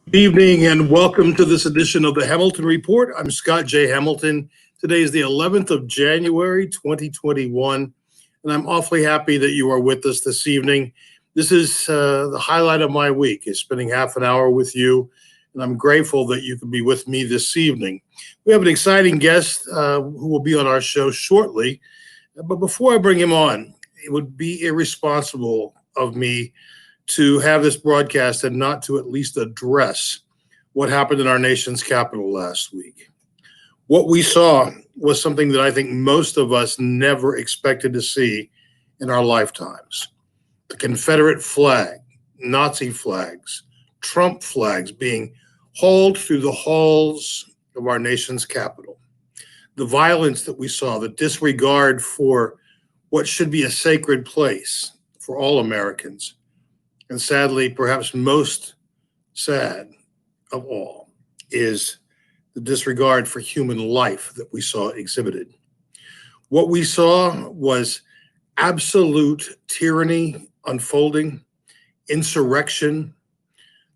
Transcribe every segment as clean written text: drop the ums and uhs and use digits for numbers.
Good evening and welcome to this edition of the Hamilton Report. I'm Scott J. Hamilton. Today is the 11th of January, 2021, and I'm awfully happy that you are with us this evening. This is the highlight of my week, is spending half an hour with you, and I'm grateful that you can be with me this evening. We have an exciting guest who will be on our show shortly, but before I bring him on, it would be irresponsible of me to have this broadcast and not to at least address what happened in our nation's capital last week. What we saw was something that I think most of us never expected to see in our lifetimes. The Confederate flag, Nazi flags, Trump flags being hauled through the halls of our nation's capital. The violence that we saw, the disregard for what should be a sacred place for all Americans. And sadly, perhaps most sad of all, is the disregard for human life that we saw exhibited. What we saw was absolute tyranny unfolding, insurrection.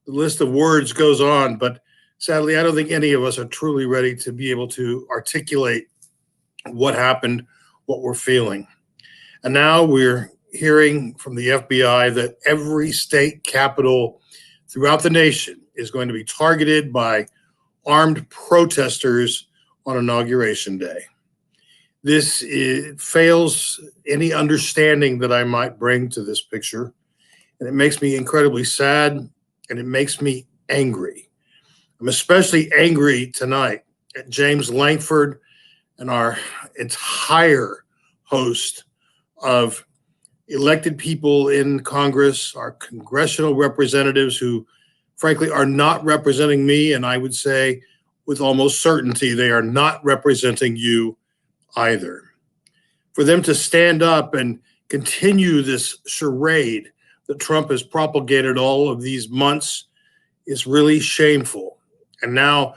The list of words goes on, but sadly, I don't think any of us are truly ready to be able to articulate what happened, what we're feeling. And now we're hearing from the FBI that every state capital throughout the nation is going to be targeted by armed protesters on Inauguration Day. This fails any understanding that I might bring to this picture, and it makes me incredibly sad, and it makes me angry. I'm especially angry tonight at James Lankford and our entire host of elected people in Congress, our congressional representatives who, frankly, are not representing me, and I would say with almost certainty they are not representing you either. For them to stand up and continue this charade that Trump has propagated all of these months is really shameful. And now,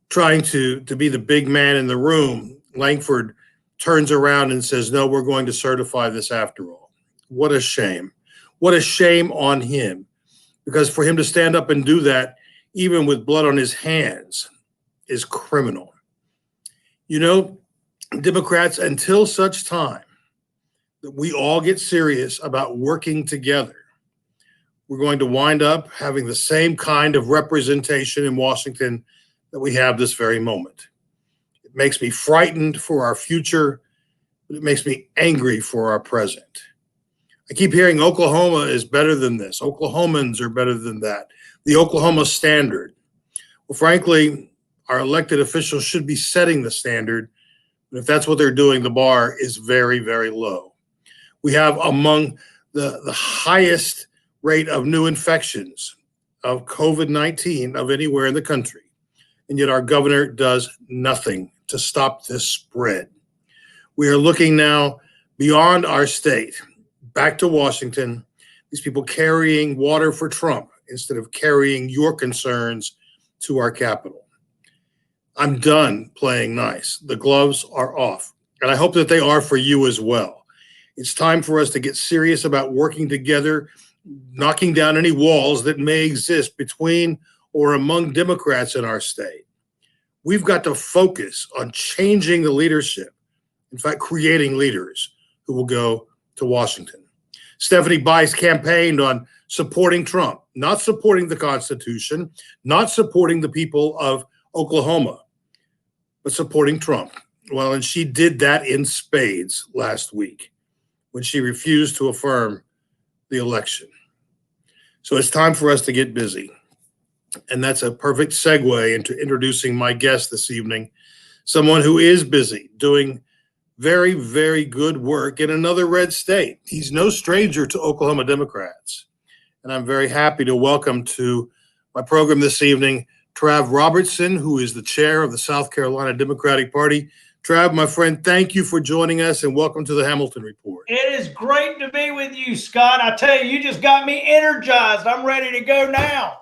trying to be the big man in the room, Lankford turns around and says, no, we're going to certify this after all. What a shame. What a shame on him. Because for him to stand up and do that, even with blood on his hands, is criminal. You know, Democrats, until such time that we all get serious about working together, we're going to wind up having the same kind of representation in Washington that we have this very moment. It makes me frightened for our future, but it makes me angry for our present. I keep hearing Oklahoma is better than this. Oklahomans are better than that. The Oklahoma standard. Well, frankly, our elected officials should be setting the standard. But if that's what they're doing, the bar is very, very low. We have among the highest rate of new infections of COVID-19 of anywhere in the country. And yet our governor does nothing to stop this spread. We are looking now beyond our state, back to Washington, these people carrying water for Trump instead of carrying your concerns to our Capitol. I'm done playing nice. The gloves are off, and I hope that they are for you as well. It's time for us to get serious about working together, knocking down any walls that may exist between or among Democrats in our state. We've got to focus on changing the leadership, in fact, creating leaders who will go to Washington. Stephanie Bice campaigned on supporting Trump, not supporting the Constitution, not supporting the people of Oklahoma, but supporting Trump. Well, and she did that in spades last week when she refused to affirm the election. So it's time for us to get busy. And that's a perfect segue into introducing my guest this evening, someone who is busy doing very, very good work in another red state. He's no stranger to Oklahoma Democrats. And I'm very happy to welcome to my program this evening, Trav Robertson, who is the chair of the South Carolina Democratic Party. Trav, my friend, thank you for joining us and welcome to the Hamilton Report. It is great to be with you, Scott. I tell you, you just got me energized. I'm ready to go now.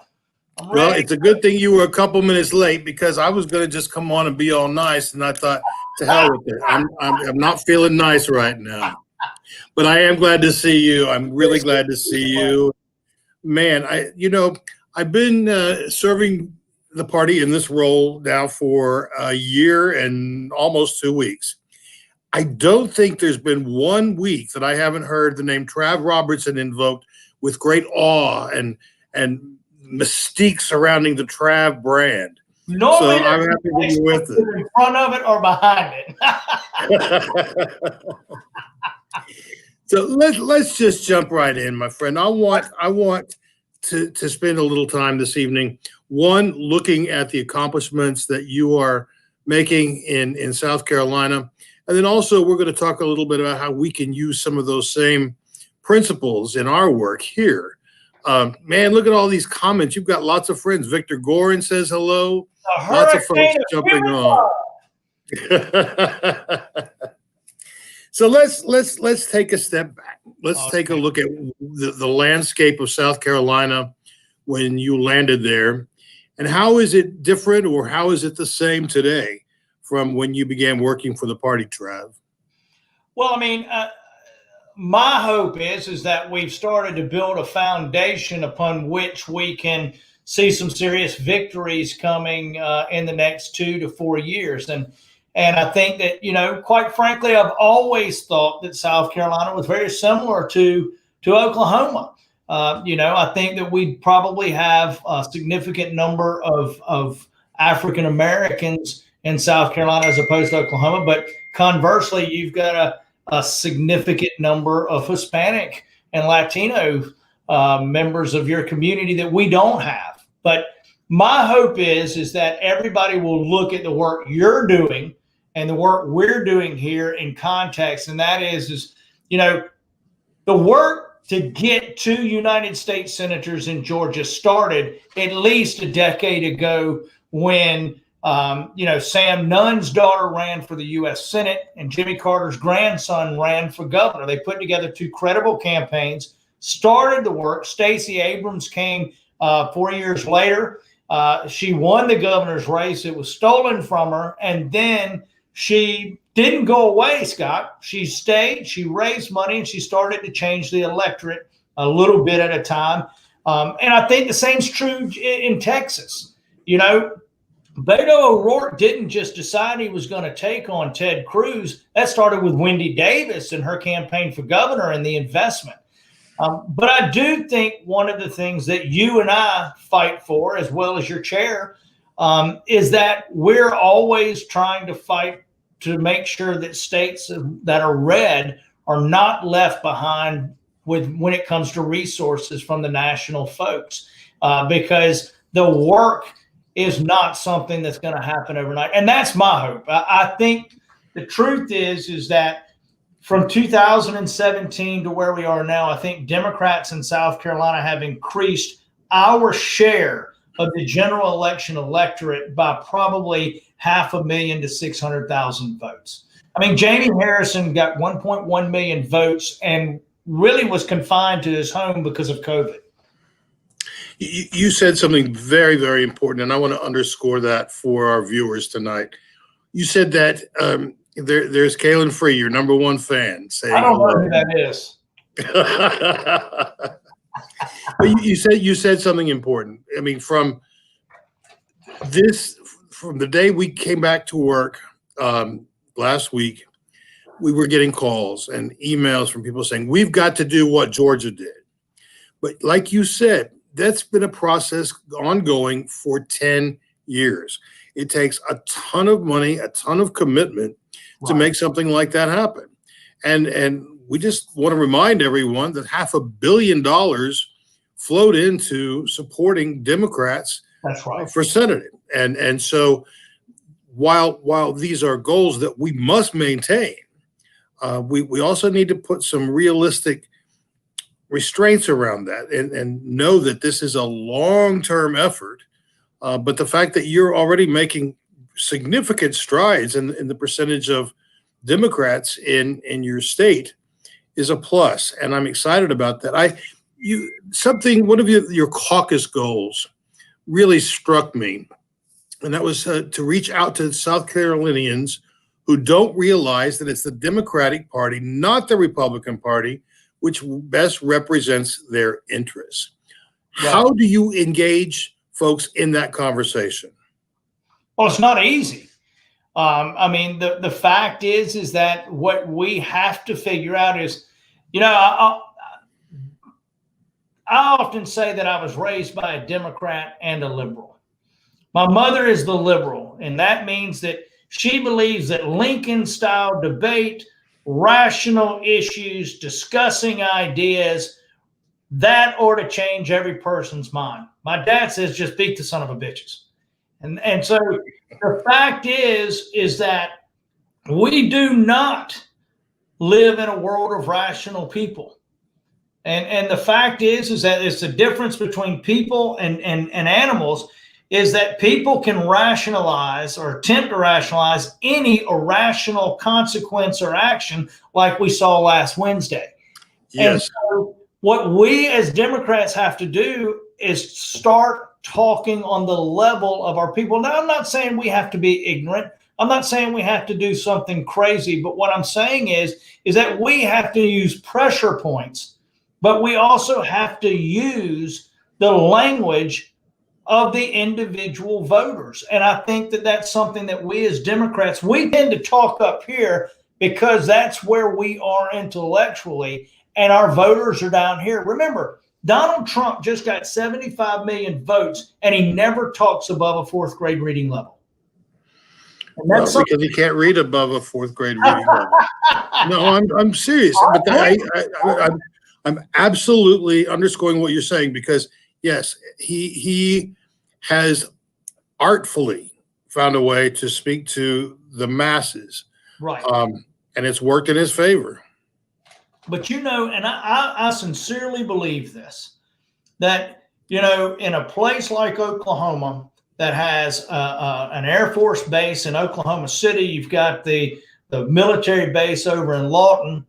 Well, it's a good thing you were a couple minutes late because I was going to just come on and be all nice, and I thought, to hell with it. I'm not feeling nice right now. But I am glad to see you. I'm really glad to see you. Man, I've been serving the party in this role now for a year and almost 2 weeks. I don't think there's been 1 week that I haven't heard the name Trav Robertson invoked with great awe and mystique surrounding the Trav brand. Normally, so I'm happy to be with it. in front of it or behind it. So let's just jump right in, my friend. I want to spend a little time this evening, one, looking at the accomplishments that you are making in South Carolina. And then also we're going to talk a little bit about how we can use some of those same principles in our work here. Man, look at all these comments. You've got lots of friends. Victor Gorin says hello. Lots of folks jumping on. So let's take a step back. Let's take a look at the landscape of South Carolina when you landed there, and how is it different, or how is it the same today from when you began working for the party, Trav? Well, I mean, my hope is that we've started to build a foundation upon which we can see some serious victories coming in the next 2 to 4 years. And I think that, quite frankly, I've always thought that South Carolina was very similar to Oklahoma. I think that we probably have a significant number of African Americans in South Carolina as opposed to Oklahoma. But conversely, you've got a significant number of Hispanic and Latino members of your community that we don't have. But my hope is that everybody will look at the work you're doing and the work we're doing here in context. And that is the work to get 2 United States senators in Georgia started at least a decade ago when, Sam Nunn's daughter ran for the U.S. Senate and Jimmy Carter's grandson ran for governor. They put together 2 credible campaigns, started the work. Stacey Abrams came 4 years later. She won the governor's race. It was stolen from her. And then she didn't go away, Scott. She stayed, she raised money, and she started to change the electorate a little bit at a time. And I think the same's true in Texas. Beto O'Rourke didn't just decide he was going to take on Ted Cruz. That started with Wendy Davis and her campaign for governor and the investment. But I do think one of the things that you and I fight for, as well as your chair, is that we're always trying to fight to make sure that states that are red are not left behind when it comes to resources from the national folks, because the work is not something that's going to happen overnight. And that's my hope. I think the truth is that from 2017 to where we are now, I think Democrats in South Carolina have increased our share of the general election electorate by probably 500,000 to 600,000 votes. I mean, Jamie Harrison got 1.1 million votes and really was confined to his home because of COVID. You said something very, very important, and I want to underscore that for our viewers tonight. You said that there's Kalen Free, your number one fan. Saying, I don't know who that is. But you said something important. I mean, from the day we came back to work last week, we were getting calls and emails from people saying, we've got to do what Georgia did. But like you said, that's been a process ongoing for 10 years. It takes a ton of money, a ton of commitment to make something like that happen. And we just want to remind everyone that $500 million flowed into supporting Democrats for Senate. And so while these are goals that we must maintain, we also need to put some realistic restraints around that and know that this is a long-term effort. But the fact that you're already making significant strides in the percentage of Democrats in your state is a plus, and I'm excited about that. One of your caucus goals really struck me, and that was to reach out to South Carolinians who don't realize that it's the Democratic Party, not the Republican Party, which best represents their interests. How do you engage folks in that conversation? Well, it's not easy. I mean, the fact is that what we have to figure out is, I often say that I was raised by a Democrat and a liberal. My mother is the liberal, and that means that she believes that Lincoln-style debate, rational issues, discussing ideas, that ought to change every person's mind. My dad says, just beat the son of a bitches. And so the fact is that we do not live in a world of rational people. And the fact is that it's the difference between people and animals, is that people can rationalize or attempt to rationalize any irrational consequence or action like we saw last Wednesday. Yes. And so what we as Democrats have to do is start talking on the level of our people. Now, I'm not saying we have to be ignorant. I'm not saying we have to do something crazy. But what I'm saying is that we have to use pressure points, but we also have to use the language of the individual voters. And I think that that's something that we as Democrats, we tend to talk up here because that's where we are intellectually, and our voters are down here. Remember, Donald Trump just got 75 million votes, and he never talks above a fourth grade reading level. And that's because he can't read above a fourth grade reading level. No, I'm serious. But I'm absolutely underscoring what you're saying, because yes, he has artfully found a way to speak to the masses, right? And it's worked in his favor. But and I sincerely believe this, that in a place like Oklahoma that has an Air Force base in Oklahoma City, you've got the military base over in Lawton.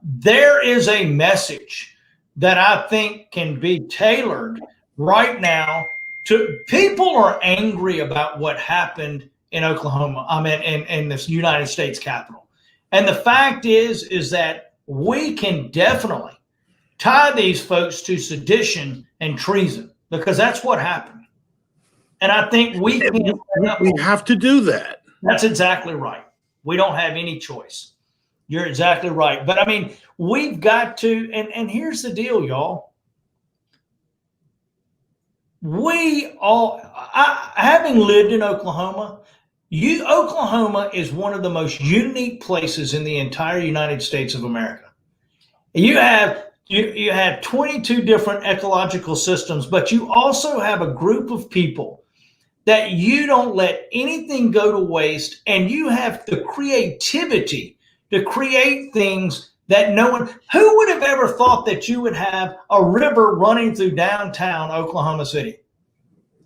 There is a message that I think can be tailored right now to people are angry about what happened in Oklahoma. I mean, in this United States Capitol. And the fact is that we can definitely tie these folks to sedition and treason, because that's what happened. And I think we have to do that. That's exactly right. We don't have any choice. You're exactly right. But I mean, we've got to, and here's the deal, y'all. Having lived in Oklahoma, Oklahoma is one of the most unique places in the entire United States of America. You have 22 different ecological systems, but you also have a group of people that you don't let anything go to waste, and you have the creativity to create things that who would have ever thought that you would have a river running through downtown Oklahoma City?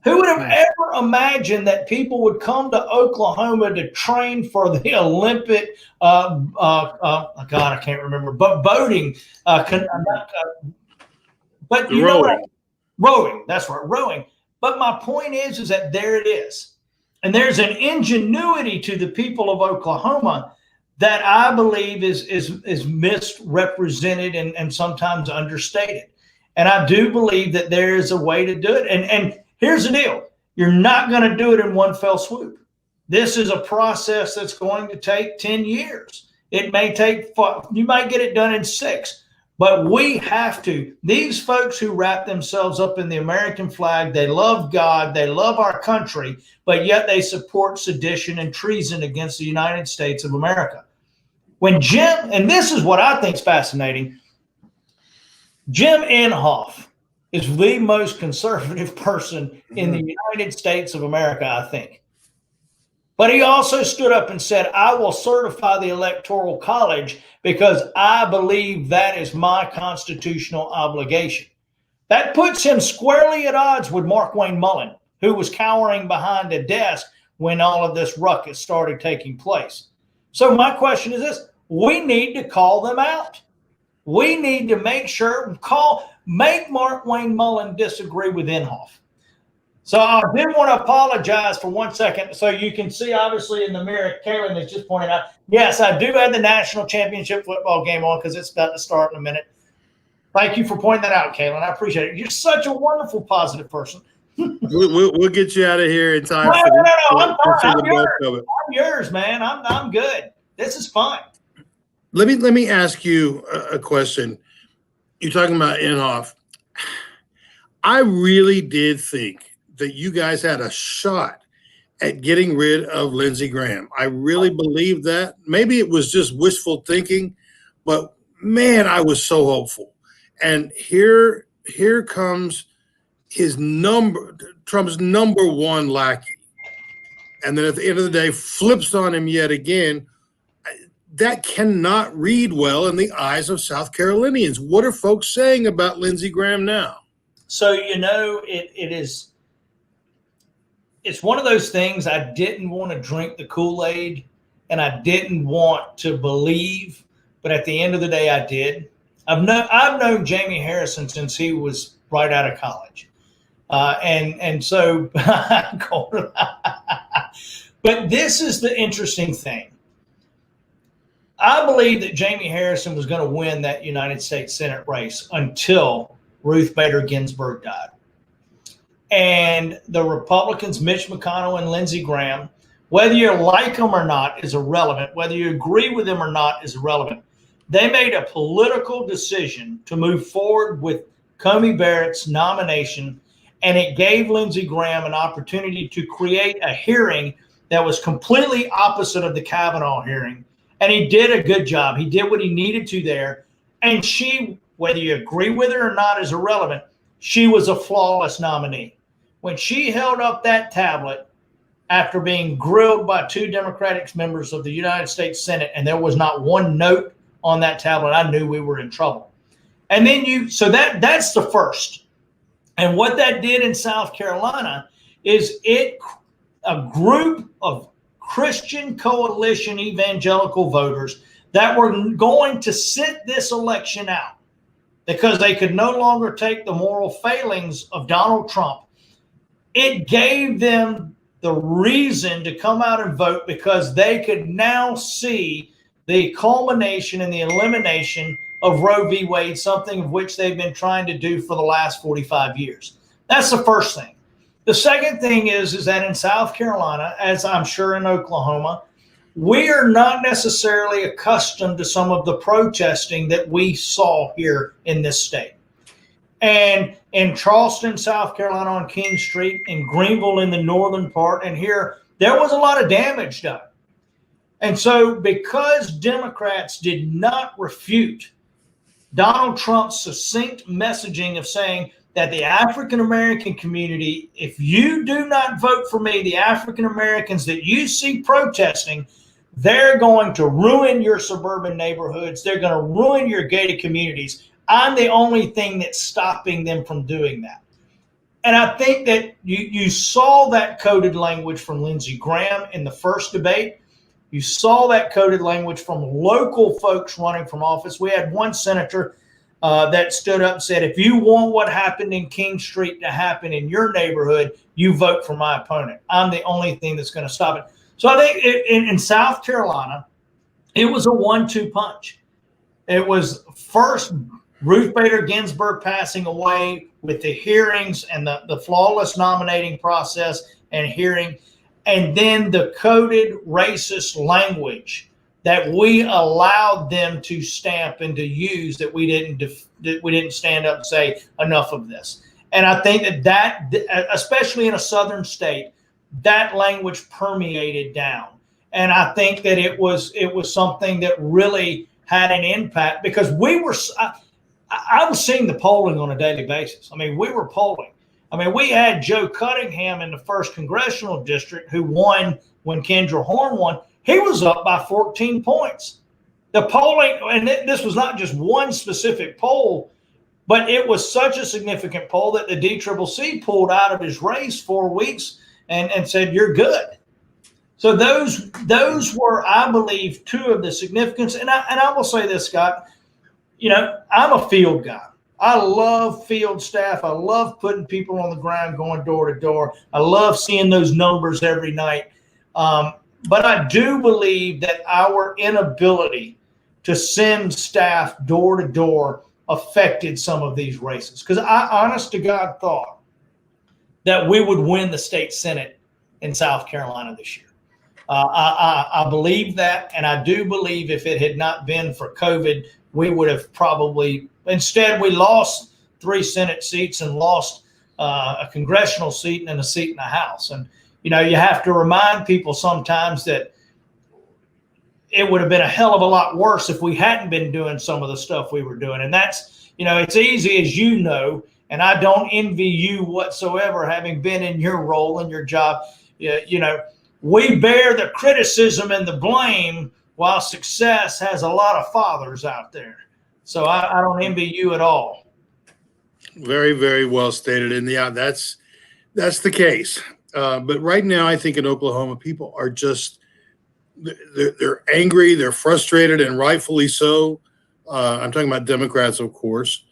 Who would have ever imagined that people would come to Oklahoma to train for the Olympic, God, I can't remember, but boating, but you know what? Rowing, that's right, rowing. But my point is that there it is. And there's an ingenuity to the people of Oklahoma that I believe is misrepresented and sometimes understated. And I do believe that there is a way to do it. And here's the deal. You're not going to do it in one fell swoop. This is a process that's going to take 10 years. It may take 5. You might get it done in 6. But we have to. These folks who wrap themselves up in the American flag, they love God, they love our country, but yet they support sedition and treason against the United States of America. When Jim, and this is what I think is fascinating, Jim Inhofe is the most conservative person in the United States of America, I think. But he also stood up and said, I will certify the Electoral College because I believe that is my constitutional obligation. That puts him squarely at odds with Mark Wayne Mullen, who was cowering behind a desk when all of this ruckus started taking place. So my question is this: we need to call them out. We need to make Mark Wayne Mullen disagree with Inhofe. So I did want to apologize for 1 second. So you can see, obviously, in the mirror, Kaylin has just pointed out, yes, I do have the national championship football game on because it's about to start in a minute. Thank you for pointing that out, Kaylin. I appreciate it. You're such a wonderful, positive person. We'll get you out of here in time. No, I'm fine. The bulk of it. I'm yours, man. I'm good. This is fun. Let me ask you a question. You're talking about Inhofe. I really did think that you guys had a shot at getting rid of Lindsey Graham. I really believed that. Maybe it was just wishful thinking, but man, I was so hopeful. And here comes Trump's number one lackey. And then at the end of the day, flips on him yet again. That cannot read well in the eyes of South Carolinians. What are folks saying about Lindsey Graham now? So, it's one of those things. I didn't want to drink the Kool-Aid and I didn't want to believe, but at the end of the day, I did. I've known Jamie Harrison since he was right out of college. And so, but this is the interesting thing. I believe that Jamie Harrison was going to win that United States Senate race until Ruth Bader Ginsburg died. And the Republicans, Mitch McConnell and Lindsey Graham, whether you like them or not is irrelevant. Whether you agree with them or not is irrelevant. They made a political decision to move forward with Comey Barrett's nomination, and it gave Lindsey Graham an opportunity to create a hearing that was completely opposite of the Kavanaugh hearing. And he did a good job. He did what he needed to there. And she, whether you agree with her or not is irrelevant, she was a flawless nominee. When she held up that tablet after being grilled by two Democratic members of the United States Senate, and there was not one note on that tablet, I knew we were in trouble. And then that's the first. And what that did in South Carolina is a group of Christian coalition evangelical voters that were going to sit this election out because they could no longer take the moral failings of Donald Trump. It gave them the reason to come out and vote because they could now see the culmination and the elimination of Roe v. Wade, something of which they've been trying to do for the last 45 years. That's the first thing. The second thing is that in South Carolina, as I'm sure in Oklahoma, we are not necessarily accustomed to some of the protesting that we saw here in this state. And in Charleston, South Carolina on King Street, in Greenville in the northern part, and here, there was a lot of damage done. And so because Democrats did not refute Donald Trump's succinct messaging of saying that the African-American community, if you do not vote for me, the African-Americans that you see protesting, they're going to ruin your suburban neighborhoods. They're going to ruin your gated communities. I'm the only thing that's stopping them from doing that. And I think that you saw that coded language from Lindsey Graham in the first debate. You saw that coded language from local folks running from office. We had one senator that stood up and said, if you want what happened in King Street to happen in your neighborhood, you vote for my opponent. I'm the only thing that's going to stop it. So I think in South Carolina, it was a 1-2 punch. It was first Ruth Bader Ginsburg passing away with the hearings and the flawless nominating process and hearing, and then the coded racist language that we allowed them to stamp and to use that we didn't stand up and say enough of this. And I think that especially in a southern state, that language permeated down. And I think that it was something that really had an impact because I was seeing the polling on a daily basis. I mean, we were polling. I mean, we had Joe Cunningham in the 1st Congressional District who won when Kendra Horn won. He was up by 14 points. The polling, and this was not just one specific poll, but it was such a significant poll that the DCCC pulled out of his race 4 weeks and said, you're good. So those were, I believe, two of the significance. And I will say this, Scott, I'm a field guy. I love field staff. I love putting people on the ground, going door to door. I love seeing those numbers every night. But I do believe that our inability to send staff door to door affected some of these races. Because I, honest to God, thought that we would win the state Senate in South Carolina this year. I believe that, and I do believe if it had not been for COVID, we would have probably, instead we lost 3 Senate seats and lost a congressional seat and a seat in the House. And, you know, you have to remind people sometimes that it would have been a hell of a lot worse if we hadn't been doing some of the stuff we were doing. And that's, you know, it's easy, as you know, and I don't envy you whatsoever, having been in your role and your job. You know, we bear the criticism and the blame while success has a lot of fathers out there. So I don't envy you at all. Very, very well stated. And yeah, that's the case. But right now, I think in Oklahoma, people are just, they're angry, they're frustrated, and rightfully so. I'm talking about Democrats, of course.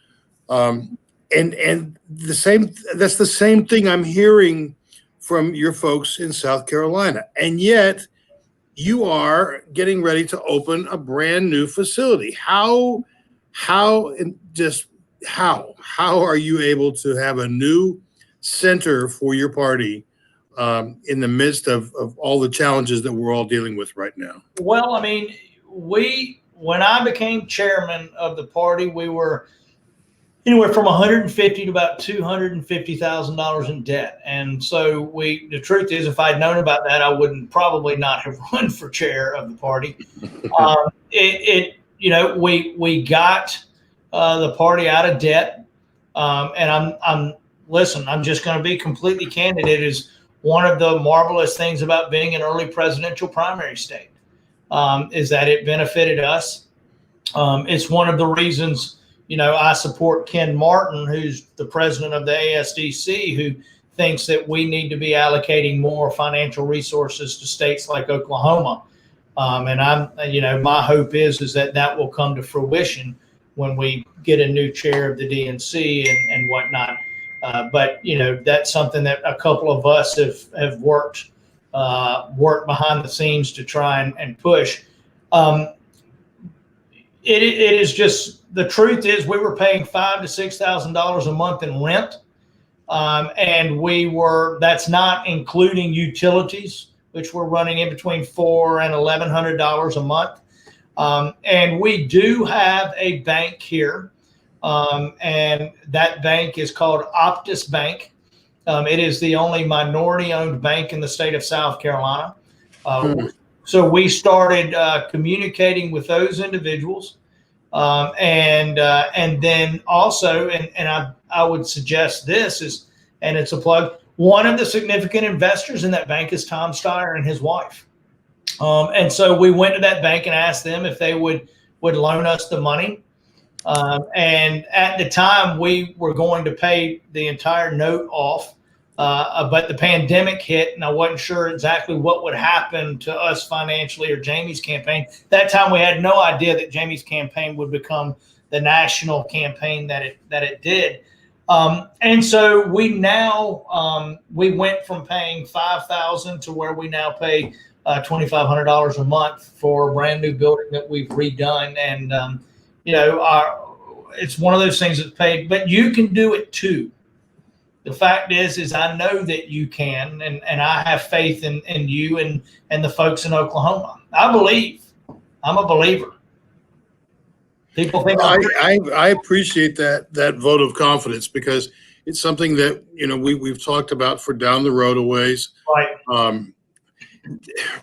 And that's the same thing I'm hearing from your folks in South Carolina. And yet you are getting ready to open a brand new facility. How are you able to have a new center for your party in the midst of all the challenges that we're all dealing with right now? Well, I mean, when I became chairman of the party, we were anywhere from $150,000 to about $250,000 in debt. And so the truth is, if I'd known about that, I wouldn't probably not have run for chair of the party. You know, we got the party out of debt. And I'm just going to be completely candid. It is one of the marvelous things about being an early presidential primary state, is that it benefited us. It's one of the reasons, you know, I support Ken Martin, who's the president of the ASDC, who thinks that we need to be allocating more financial resources to states like Oklahoma. And you know, my hope is that will come to fruition when we get a new chair of the DNC and whatnot. But, you know, that's something that a couple of us have worked behind the scenes to try and push. It is just, the truth is we were paying $5,000 to $6,000 a month in rent. And that's not including utilities, which we're running in between $400 and $1,100 a month. And we do have a bank here. And that bank is called Optus Bank. It is the only minority owned bank in the state of South Carolina. So we started communicating with those individuals. And then also, and I would suggest this is, and it's a plug, one of the significant investors in that bank is Tom Steyer and his wife. And so we went to that bank and asked them if they would loan us the money. And at the time we were going to pay the entire note off. But the pandemic hit, and I wasn't sure exactly what would happen to us financially or Jamie's campaign. That time we had no idea that Jamie's campaign would become the national campaign that it did. And so we now we went from paying $5,000 to where we now pay $2,500 a month for a brand new building that we've redone. And you know, it's one of those things that's paid, but you can do it too. The fact is I know that you can, and I have faith in you and the folks in Oklahoma. I believe. I'm a believer. People think I appreciate that vote of confidence, because it's something that, you know, we've talked about for down the road a ways. Right.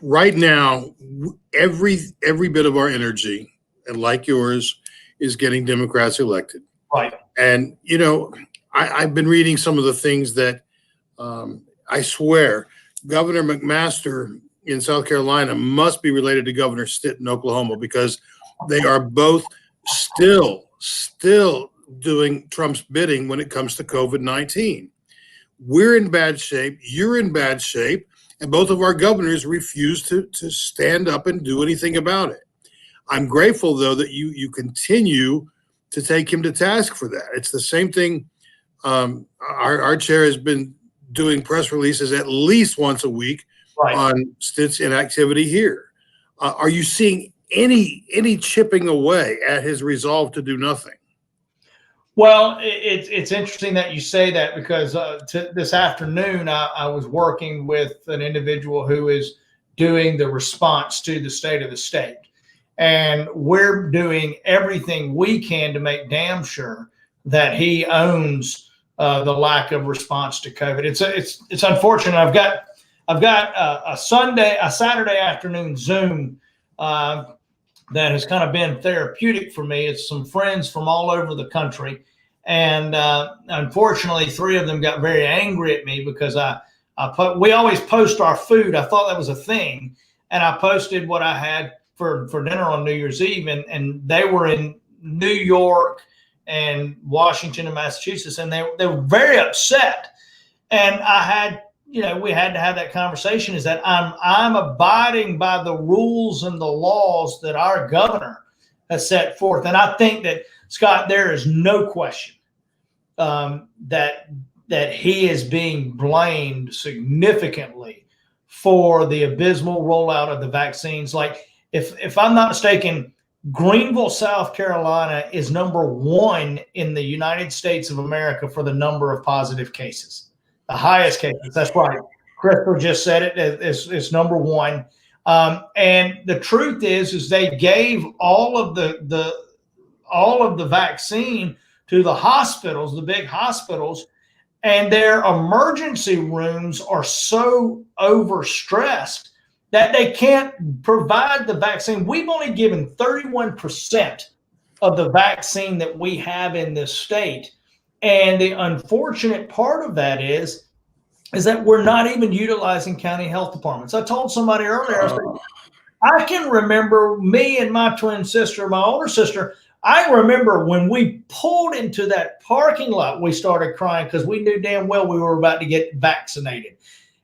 Right now, every bit of our energy, and like yours, is getting Democrats elected. Right. And, you know, I've been reading some of the things that I swear Governor McMaster in South Carolina must be related to Governor Stitt in Oklahoma, because they are both still doing Trump's bidding when it comes to COVID-19. We're in bad shape. You're in bad shape. And both of our governors refuse to stand up and do anything about it. I'm grateful, though, that you continue to take him to task for that. It's the same thing. Our chair has been doing press releases at least once a week on Stitt's inactivity here. Are you seeing any chipping away at his resolve to do nothing? Well, it's interesting that you say that because this afternoon I was working with an individual who is doing the response to the state of the state. And we're doing everything we can to make damn sure that he owns the lack of response to COVID. It's unfortunate. I've got a Saturday afternoon Zoom that has kind of been therapeutic for me. It's some friends from all over the country. And unfortunately, 3 of them got very angry at me because we always post our food. I thought that was a thing. And I posted what I had for dinner on New Year's Eve. And they were in New York and Washington and Massachusetts. And they were very upset. And we had to have that conversation, is that I'm abiding by the rules and the laws that our governor has set forth. And I think that, Scott, there is no question that he is being blamed significantly for the abysmal rollout of the vaccines. Like, if I'm not mistaken, Greenville, South Carolina is number 1 in the United States of America for the number of positive cases, the highest cases. That's right. Crystal just said it. It's number 1. And the truth is they gave all of the vaccine to the hospitals, the big hospitals, and their emergency rooms are so overstressed that they can't provide the vaccine. We've only given 31% of the vaccine that we have in this state. And the unfortunate part of that is that we're not even utilizing county health departments. I told somebody earlier, I said, I can remember me and my twin sister, my older sister, I remember when we pulled into that parking lot, we started crying because we knew damn well we were about to get vaccinated.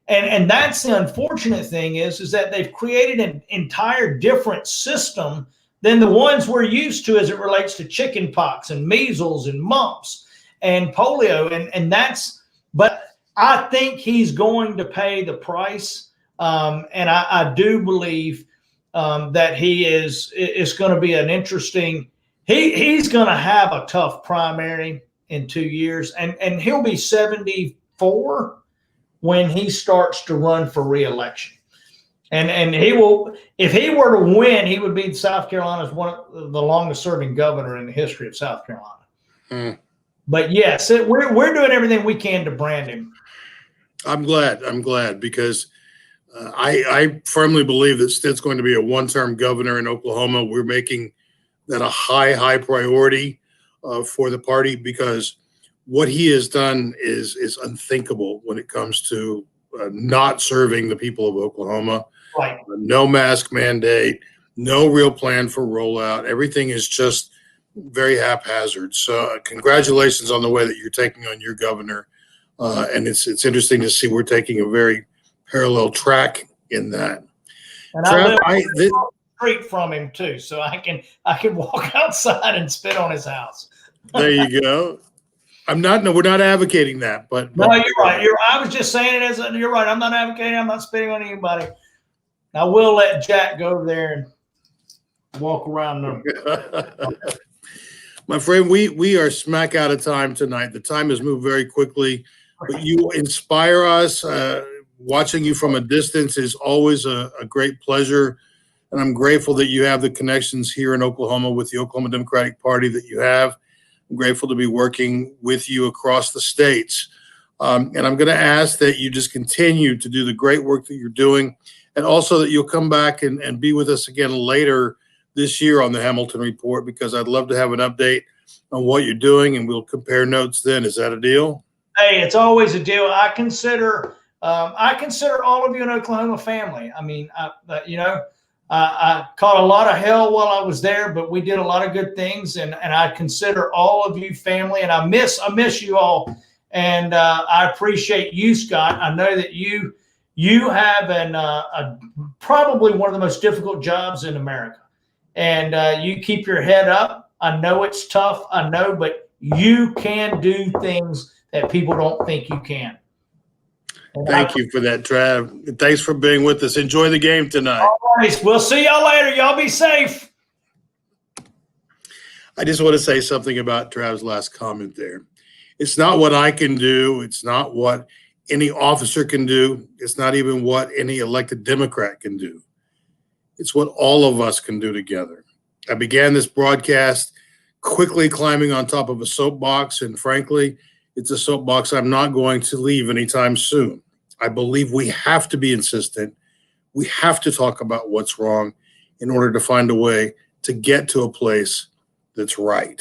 And that's the unfortunate thing is that they've created an entire different system than the ones we're used to as it relates to chicken pox and measles and mumps and polio. But I think he's going to pay the price. And I do believe that it's going to be an interesting, he's going to have a tough primary in 2 years, and he'll be 74 when he starts to run for re-election. And he will, if he were to win, he would be South Carolina's one of the longest serving governor in the history of South Carolina. But yes, we're doing everything we can to brand him. I'm glad because I firmly believe that Stitt's going to be a one-term governor in Oklahoma. We're making that a high priority for the party, because what he has done is unthinkable when it comes to not serving the people of Oklahoma. Right. No mask mandate, no real plan for rollout. Everything is just very haphazard. So congratulations on the way that you're taking on your governor. And it's interesting to see we're taking a very parallel track in that. And Trav, I live straight from him too, so I can walk outside and spit on his house. There you go. We're not advocating that, but no, you're right. I was just saying it you're right. I'm not advocating. I'm not spitting on anybody. I will let Jack go over there and walk around them. My friend, we are smack out of time tonight. The time has moved very quickly, but you inspire us. Watching you from a distance is always a great pleasure. And I'm grateful that you have the connections here in Oklahoma with the Oklahoma Democratic Party that you have. I'm grateful to be working with you across the states. And I'm going to ask that you just continue to do the great work that you're doing, and also that you'll come back and be with us again later this year on the Hamilton Report, because I'd love to have an update on what you're doing, and we'll compare notes then. Is that a deal? Hey, it's always a deal. I consider all of you in Oklahoma family. I mean, I caught a lot of hell while I was there, but we did a lot of good things, and I consider all of you family, and I miss you all. And I appreciate you, Scott. I know that you have probably one of the most difficult jobs in America, and you keep your head up. I know it's tough. I know, but you can do things that people don't think you can. And Thank you for that, Trav. Thanks for being with us. Enjoy the game tonight. All right. We'll see y'all later. Y'all be safe. I just want to say something about Trav's last comment there. It's not what I can do. It's not what any officer can do. It's not even what any elected Democrat can do. It's what all of us can do together. I began this broadcast quickly climbing on top of a soapbox, and frankly, it's a soapbox I'm not going to leave anytime soon. I believe we have to be insistent. We have to talk about what's wrong in order to find a way to get to a place that's right.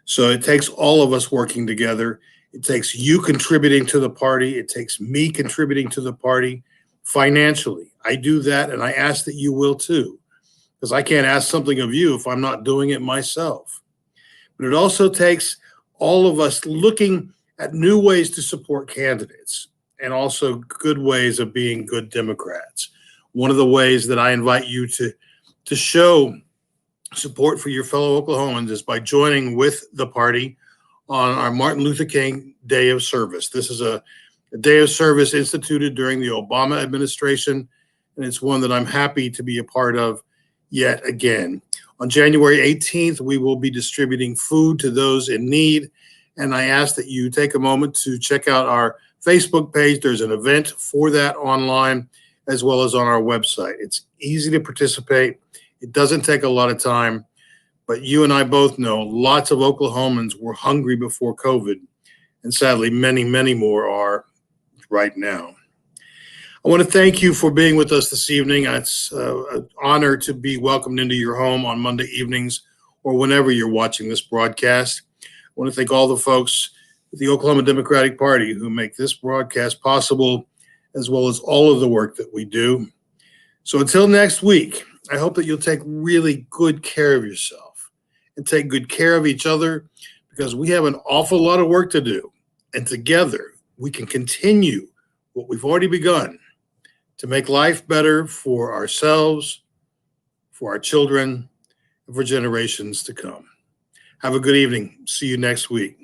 So it takes all of us working together. It takes you contributing to the party. It takes me contributing to the party financially. I do that, and I ask that you will too, because I can't ask something of you if I'm not doing it myself. But it also takes all of us looking at new ways to support candidates and also good ways of being good Democrats. One of the ways that I invite you to show support for your fellow Oklahomans is by joining with the party on our Martin Luther King Day of Service. This is a day of service instituted during the Obama administration, and it's one that I'm happy to be a part of yet again. On January 18th, we will be distributing food to those in need, and I ask that you take a moment to check out our Facebook page. There's an event for that online as well as on our website. It's easy to participate. It doesn't take a lot of time, but you and I both know lots of Oklahomans were hungry before COVID, and sadly, many, many more are right now. I want to thank you for being with us this evening. It's an honor to be welcomed into your home on Monday evenings or whenever you're watching this broadcast. I want to thank all the folks at the Oklahoma Democratic Party who make this broadcast possible, as well as all of the work that we do. So until next week, I hope that you'll take really good care of yourself and take good care of each other, because we have an awful lot of work to do. And together, we can continue what we've already begun to make life better for ourselves, for our children, and for generations to come. Have a good evening. See you next week.